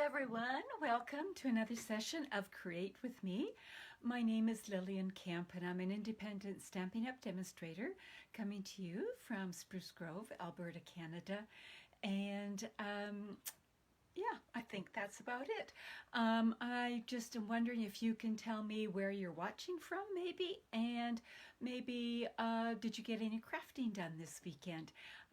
everyone. Welcome to another session of Create with Me. My name is Lillian Camp and I'm an independent Stampin' Up! Demonstrator coming to you from Spruce Grove, Alberta, Canada. And yeah, I think that's about it. I just am wondering if you can tell me where you're watching from maybe, and maybe did you get any crafting done this weekend?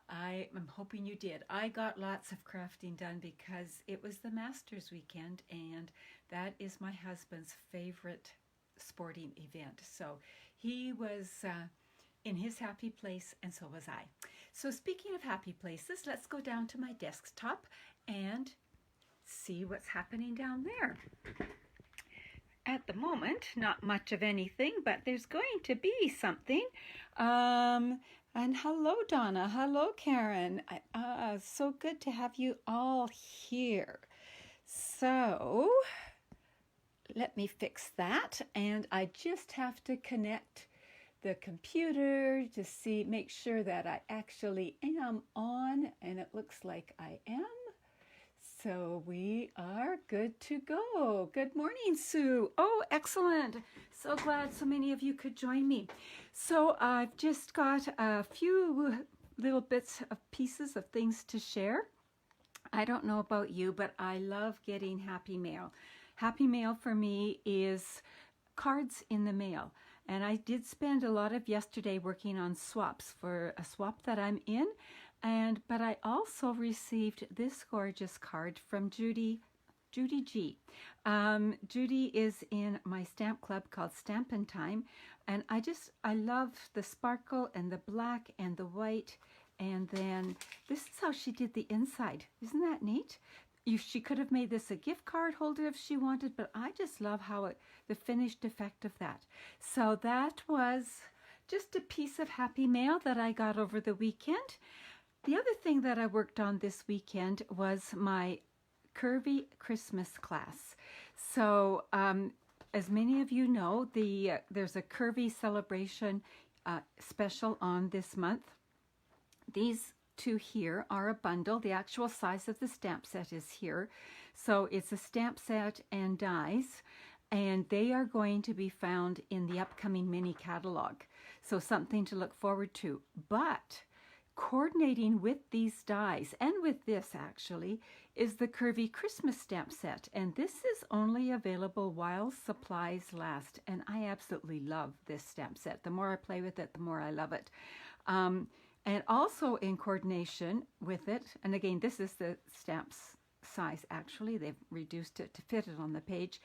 I'm hoping you did. I got lots of crafting done because it was the Masters weekend, and that is my husband's favorite sporting event. So he was in his happy place, and so was I. So speaking of happy places, let's go down to my desktop and see what's happening down there. At the moment, not much of anything, but there's going to be something. And hello, Donna. Hello, Karen. So good to have you all here. So let me fix that. And I just have to connect the computer to make sure that I actually am on. And it looks like I am. So we are good to go. Good morning, Sue. Oh, excellent. So glad so many of you could join me. So I've just got a few little bits of pieces of things to share. I don't know about you, but I love getting happy mail. Happy mail for me is cards in the mail. And I did spend a lot of yesterday working on swaps for a swap that I'm in. But I also received this gorgeous card from Judy G. Judy is in my stamp club called Stampin' Time, and I love the sparkle and the black and the white, and then this is how she did the inside. Isn't that neat? She could have made this a gift card holder if she wanted, but I just love how the finished effect of that. So that was just a piece of happy mail that I got over the weekend. The other thing that I worked on this weekend was my Curvy Christmas class. So as many of you know, there's a Curvy celebration special on this month. These two here are a bundle. The actual size of the stamp set is here. So it's a stamp set and dies, and they are going to be found in the upcoming mini catalog. So something to look forward to. But coordinating with these dies, and with this actually, is the Curvy Christmas stamp set. And this is only available while supplies last. And I absolutely love this stamp set. The more I play with it, the more I love it. And also in coordination with it, and again, this is the stamps size actually, they've reduced it to fit it on the page,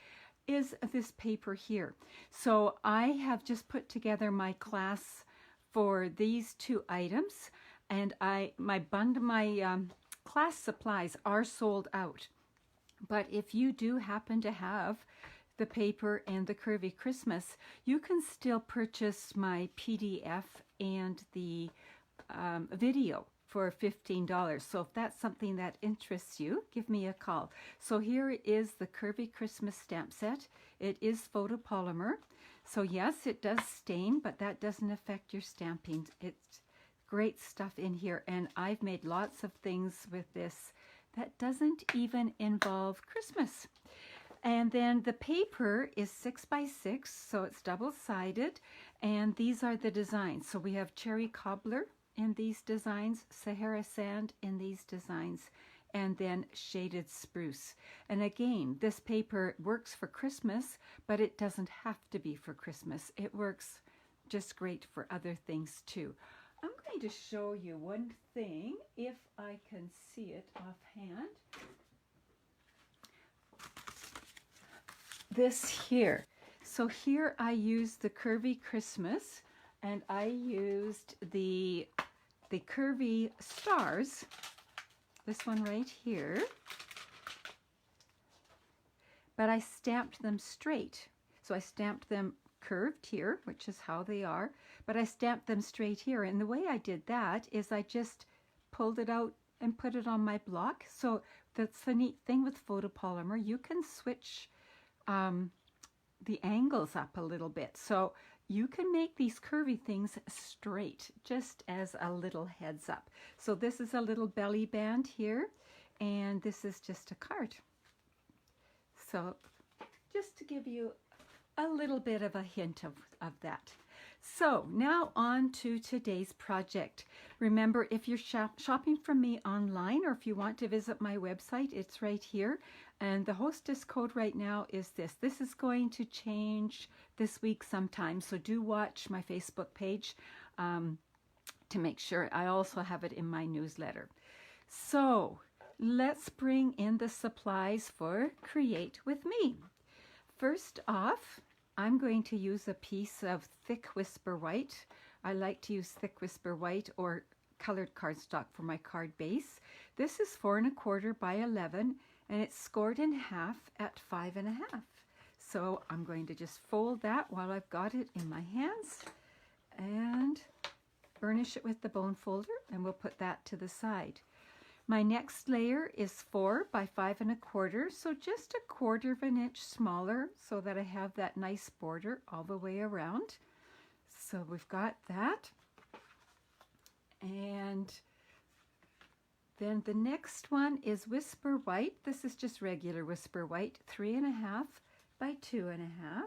is this paper here. So I have just put together my class for these two items, and my class supplies are sold out. But if you do happen to have the paper and the Curvy Christmas, you can still purchase my PDF and the video for $15. So if that's something that interests you, give me a call. So here is the Curvy Christmas stamp set. It is photopolymer. So yes, it does stain, but that doesn't affect your stamping. It's great stuff in here, and I've made lots of things with this that doesn't even involve Christmas. And then the paper is 6 by 6, so it's double-sided, and these are the designs. So we have cherry cobbler in these designs, Sahara sand in these designs, and then shaded spruce. And again, this paper works for Christmas, but it doesn't have to be for Christmas. It works just great for other things too. I'm going to show you one thing, if I can see it offhand. This here. So here I used the Curvy Christmas, and I used the Curvy Stars, this one right here, but I stamped them straight. So I stamped them curved here, which is how they are, but I stamped them straight here. And the way I did that is I just pulled it out and put it on my block. So that's the neat thing with photopolymer. You can switch the angles up a little bit. So you can make these curvy things straight, just as a little heads up. So this is a little belly band here, and this is just a card. So just to give you a little bit of a hint of that. So now on to today's project. Remember, if you're shopping from me online, or if you want to visit my website, it's right here. And the hostess code right now is this. This is going to change this week sometime, so do watch my Facebook page to make sure. I also have it in my newsletter. So let's bring in the supplies for Create With Me. First off, I'm going to use a piece of thick Whisper White. I like to use thick Whisper White or colored cardstock for my card base. This is 4 1/4 by 11, and it's scored in half at 5 1/2. So I'm going to just fold that while I've got it in my hands and burnish it with the bone folder, and we'll put that to the side. My next layer is 4 by 5 1/4, so just 1/4 inch smaller so that I have that nice border all the way around. So we've got that. And then the next one is Whisper White. This is just regular Whisper White, 3 1/2 by 2 1/2.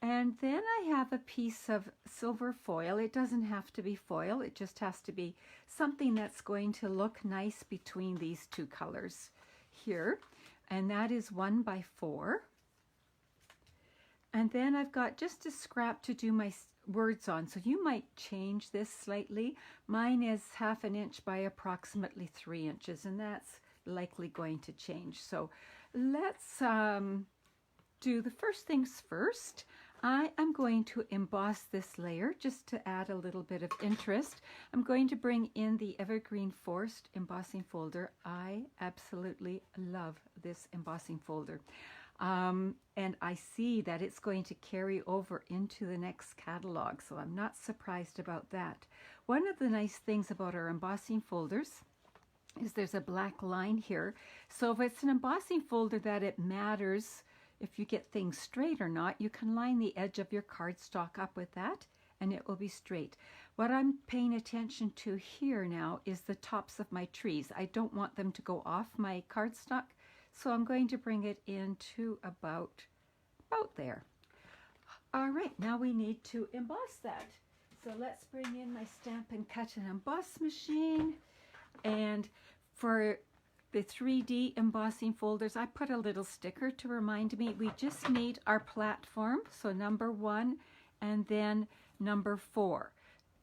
And then I have a piece of silver foil. It doesn't have to be foil. It just has to be something that's going to look nice between these two colors here. And that is 1 by 4. And then I've got just a scrap to do my words on. So you might change this slightly. Mine is 1/2 inch by approximately 3 inches, and that's likely going to change. So let's do the first things first. I am going to emboss this layer just to add a little bit of interest. I'm going to bring in the Evergreen Forest embossing folder. I absolutely love this embossing folder. And I see that it's going to carry over into the next catalog, so I'm not surprised about that. One of the nice things about our embossing folders is there's a black line here. So if it's an embossing folder that it matters if you get things straight or not, you can line the edge of your cardstock up with that and it will be straight. What I'm paying attention to here now is the tops of my trees. I don't want them to go off my cardstock, so I'm going to bring it into about there. All right, now we need to emboss that. So let's bring in my Stampin' Cut and Emboss machine. And for the 3D embossing folders, I put a little sticker to remind me we just need our platform, so number 1 and then number 4.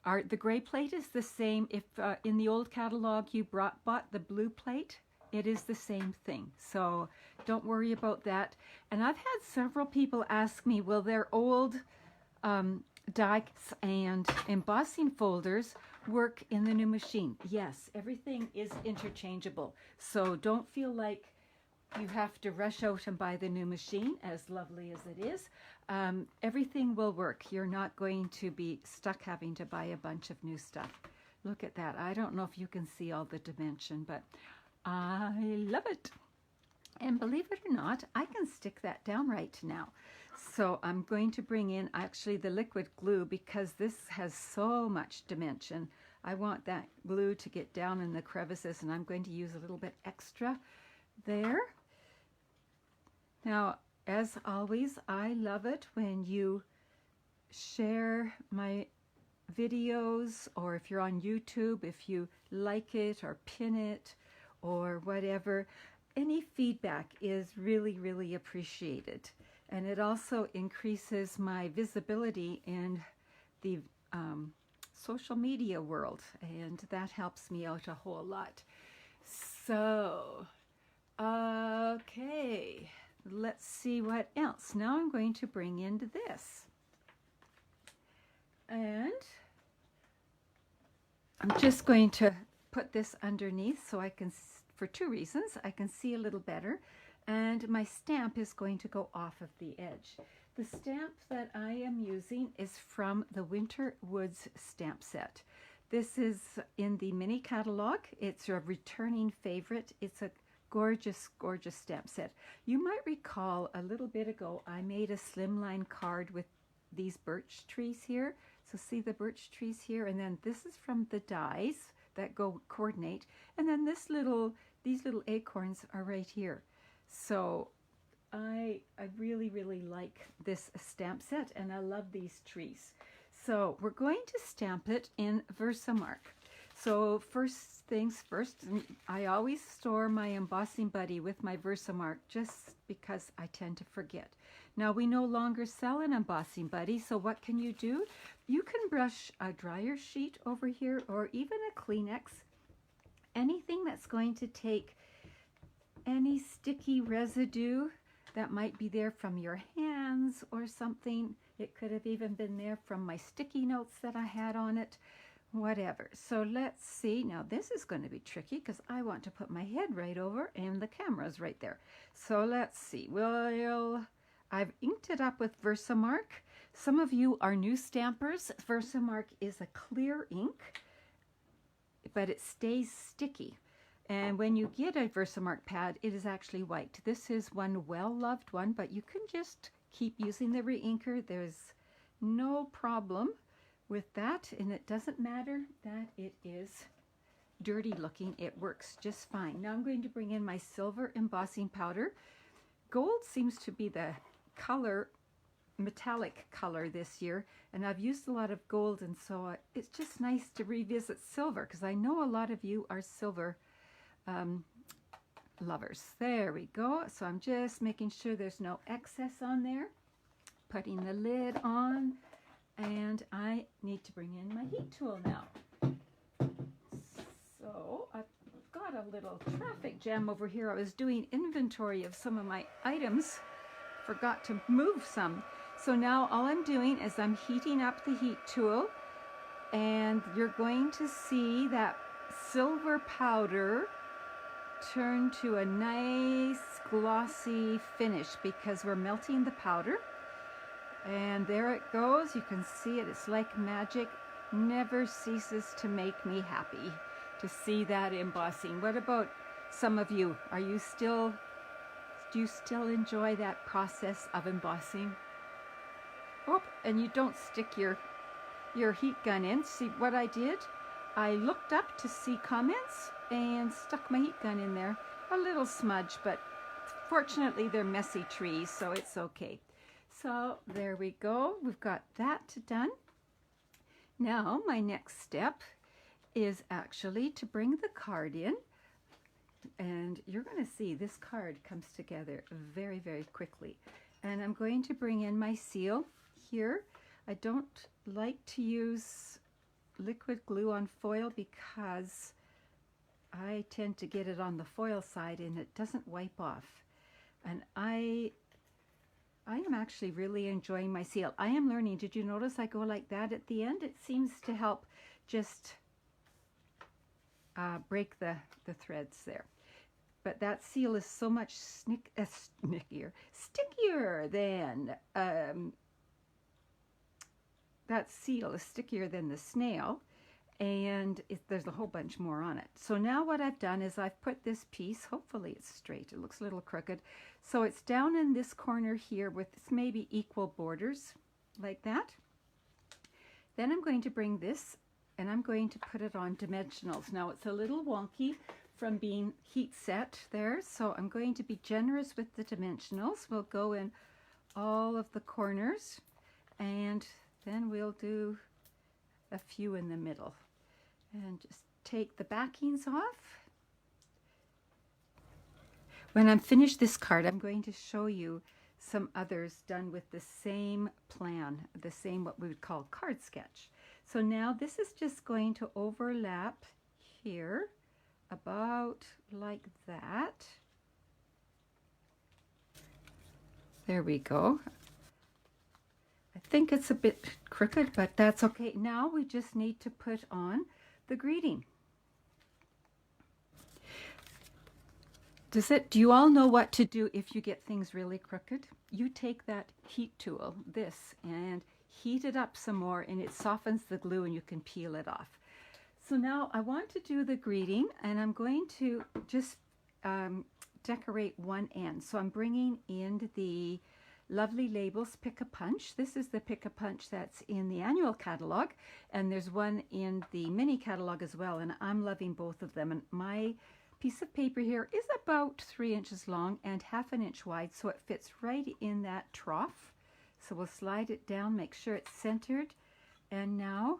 The gray plate is the same. If in the old catalog you bought the blue plate, it is the same thing, so don't worry about that. And I've had several people ask me, will their old dies and embossing folders work in the new machine? Yes, everything is interchangeable, so don't feel like you have to rush out and buy the new machine, as lovely as it is. Everything will work. You're not going to be stuck having to buy a bunch of new stuff. Look at that. I don't know if you can see all the dimension, but I love it. And believe it or not, I can stick that down right now. So I'm going to bring in actually the liquid glue because this has so much dimension. I want that glue to get down in the crevices, and I'm going to use a little bit extra there. Now, as always, I love it when you share my videos, or if you're on YouTube, if you like it or pin it or whatever. Any feedback is really, really appreciated. And it also increases my visibility in the social media world, and that helps me out a whole lot. So, okay, let's see what else. Now I'm going to bring into this. And I'm just going to put this underneath so I can, for 2 reasons. I can see a little better, and my stamp is going to go off of the edge. The stamp that I am using is from the Winter Woods stamp set. This is in the mini catalog. It's a returning favorite. It's a gorgeous, gorgeous stamp set. You might recall a little bit ago I made a slimline card with these birch trees here. So see the birch trees here, and then this is from the dies that go coordinate, and then these little acorns are right here. So I really, really like this stamp set, and I love these trees. So we're going to stamp it in Versamark. So first things first, I always store my embossing buddy with my Versamark just because I tend to forget. Now we no longer sell an embossing buddy, so what can you do? You can brush a dryer sheet over here or even a Kleenex, anything that's going to take any sticky residue that might be there from your hands or something. It could have even been there from my sticky notes that I had on it, whatever. So let's see. Now this is going to be tricky because I want to put my head right over and the camera's right there. So let's see. Well, I've inked it up with Versamark. Some of you are new stampers. Versamark is a clear ink, but it stays sticky. And when you get a Versamark pad, it is actually white. This is one well-loved one, but you can just keep using the reinker. There's no problem with that, and it doesn't matter that it is dirty looking. It works just fine. Now I'm going to bring in my silver embossing powder. Gold seems to be the color, metallic color this year, and I've used a lot of gold, and so it's just nice to revisit silver because I know a lot of you are silver lovers. There we go. So I'm just making sure there's no excess on there, putting the lid on, and I need to bring in my heat tool now. So I've got a little traffic jam over here. I was doing inventory of some of my items, forgot to move some. So now all I'm doing is I'm heating up the heat tool, and you're going to see that silver powder turn to a nice glossy finish because we're melting the powder. And there it goes. You can see it. It's like magic. Never ceases to make me happy to see that embossing. What about some of you? Do you still enjoy that process of embossing? Oh, and you don't stick your heat gun in. See what I did? I looked up to see comments and stuck my heat gun in there. A little smudge, but fortunately they're messy trees, so it's okay. So there we go. We've got that done. Now my next step is actually to bring the card in, and you're going to see this card comes together very, very quickly. And I'm going to bring in my seal here. I don't like to use liquid glue on foil because I tend to get it on the foil side and it doesn't wipe off. And I am actually really enjoying my seal. I am learning. Did you notice I go like that at the end? It seems to help just break the threads there. But that seal is so much stickier than that seal is stickier than the snail, and there's a whole bunch more on it. So now what I've done is I've put this piece, hopefully it's straight, it looks a little crooked, so it's down in this corner here with maybe equal borders like that. Then I'm going to bring this and I'm going to put it on dimensionals. Now it's a little wonky from being heat set there, so I'm going to be generous with the dimensionals. We'll go in all of the corners, and then we'll do a few in the middle and just take the backings off. When I'm finished this card, I'm going to show you some others done with the same plan, the same what we would call card sketch. So now this is just going to overlap here about like that. There we go. I think it's a bit crooked, but that's okay. Now we just need to put on the greeting. Do you all know what to do if you get things really crooked? You take that heat tool, this, and heat it up some more, and it softens the glue and you can peel it off. So now I want to do the greeting, and I'm going to just decorate one end. So I'm bringing in the Lovely Labels Pick-a-Punch. This is the Pick-a-Punch that's in the annual catalog, and there's one in the mini catalog as well, and I'm loving both of them. And my piece of paper here is about 3 inches long and 1/2 inch wide, so it fits right in that trough. So we'll slide it down, make sure it's centered, and now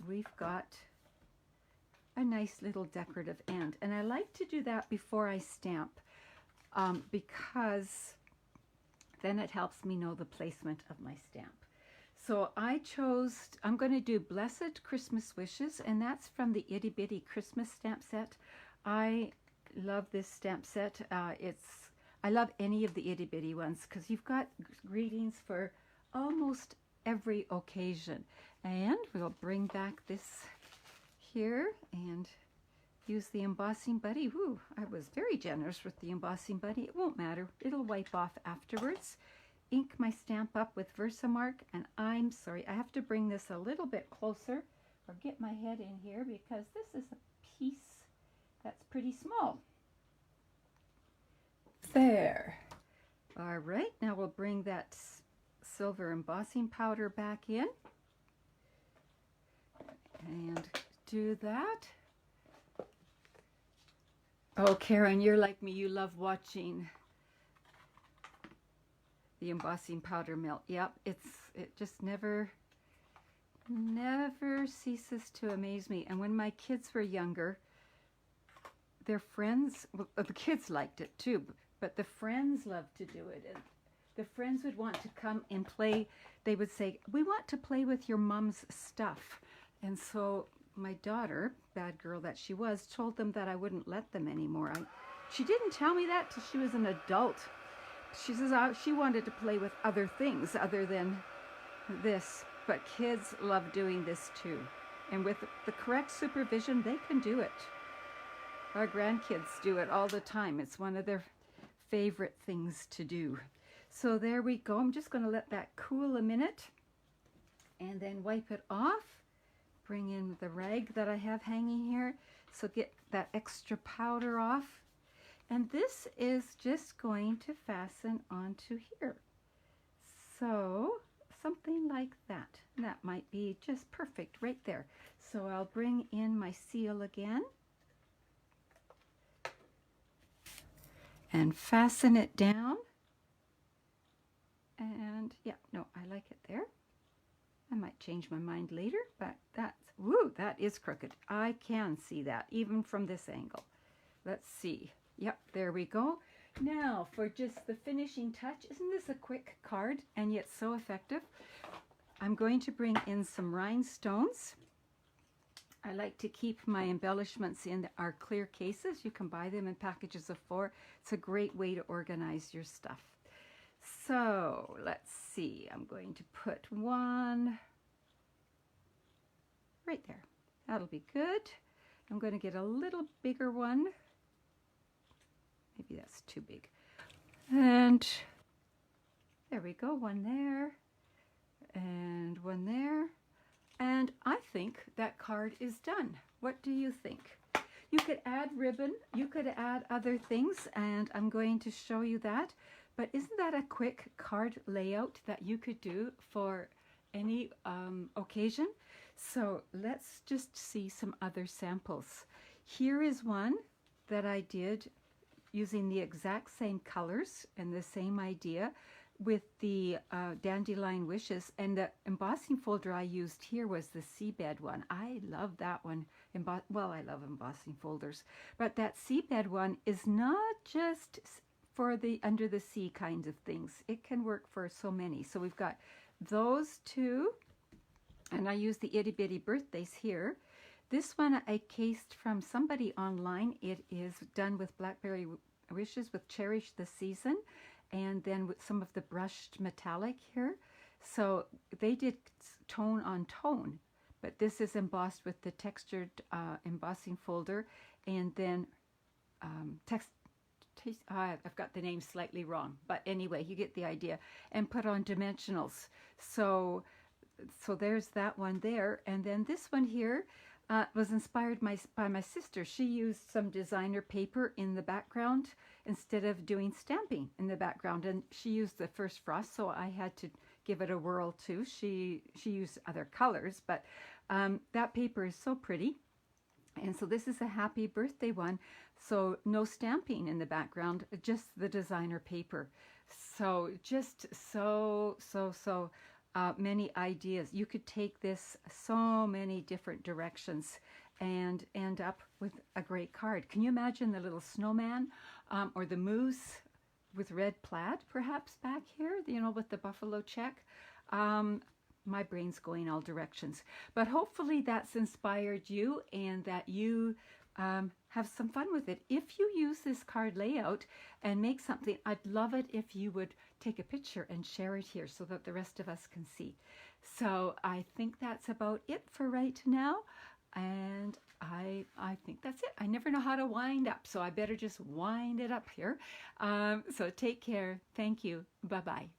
we've got a nice little decorative end. And I like to do that before I stamp because then it helps me know the placement of my stamp. So I'm going to do Blessed Christmas Wishes, and that's from the Itty Bitty Christmas stamp set. I love this stamp set. I love any of the Itty Bitty ones because you've got greetings for almost every occasion. And we'll bring back this here and use the embossing buddy. Woo, I was very generous with the embossing buddy. It won't matter. It'll wipe off afterwards. Ink my stamp up with Versamark, and I'm sorry, I have to bring this a little bit closer or get my head in here because this is a piece that's pretty small. There. All right, now we'll bring that silver embossing powder back in and do that. Oh, Karen, you're like me. You love watching the embossing powder melt. Yep, it just never ceases to amaze me. And when my kids were younger, their friends, well, the kids liked it too, but the friends loved to do it. And the friends would want to come and play. They would say, "We want to play with your mom's stuff." And so my daughter, bad girl that she was, told them that I wouldn't let them anymore. She didn't tell me that till she was an adult. She says she wanted to play with other things other than this. But kids love doing this too. And with the correct supervision, they can do it. Our grandkids do it all the time. It's one of their favorite things to do. So there we go. I'm just going to let that cool a minute and then wipe it off. Bring in the rag that I have hanging here. So get that extra powder off. And this is just going to fasten onto here. So something like that. That might be just perfect right there. So I'll bring in my seal again and fasten it down. And yeah, no, I like it there. I might change my mind later, but that is crooked. I can see that even from this angle. Let's see. Yep, there we go. Now for just the finishing touch, isn't this a quick card and yet so effective? I'm going to bring in some rhinestones. I like to keep my embellishments in our clear cases. You can buy them in packages of 4. It's a great way to organize your stuff. So let's see, I'm going to put one right there. That'll be good. I'm going to get a little bigger one. Maybe that's too big. And there we go, one there and one there. And I think that card is done. What do you think? You could add ribbon, you could add other things, and I'm going to show you that. But isn't that a quick card layout that you could do for any occasion? So let's just see some other samples. Here is one that I did using the exact same colors and the same idea with the Dandelion Wishes. And the embossing folder I used here was the Seabed one. I love that one. Well, I love embossing folders. But that Seabed one is not just for the under the sea kinds of things. It can work for so many. So we've got those two, and I use the Itty Bitty Birthdays here. This one I cased from somebody online. It is done with Blackberry Wishes with Cherish the Season, and then with some of the brushed metallic here. So they did tone on tone, but this is embossed with the textured embossing folder, and then I've got the name slightly wrong, but anyway, you get the idea, and put on dimensionals. So there's that one there. And then this one here was inspired by my sister. She used some designer paper in the background instead of doing stamping in the background, and she used the First Frost, so I had to give it a whirl too. She used other colors, but that paper is so pretty. And so this is a happy birthday one. So no stamping in the background, just the designer paper. So just so many ideas. You could take this so many different directions and end up with a great card. Can you imagine the little snowman or the moose with red plaid perhaps back here, you know, with the buffalo check? My brain's going all directions. But hopefully that's inspired you and that you have some fun with it. If you use this card layout and make something, I'd love it if you would take a picture and share it here so that the rest of us can see. So I think that's about it for right now. And I think that's it. I never know how to wind up, so I better just wind it up here. So take care. Thank you. Bye-bye.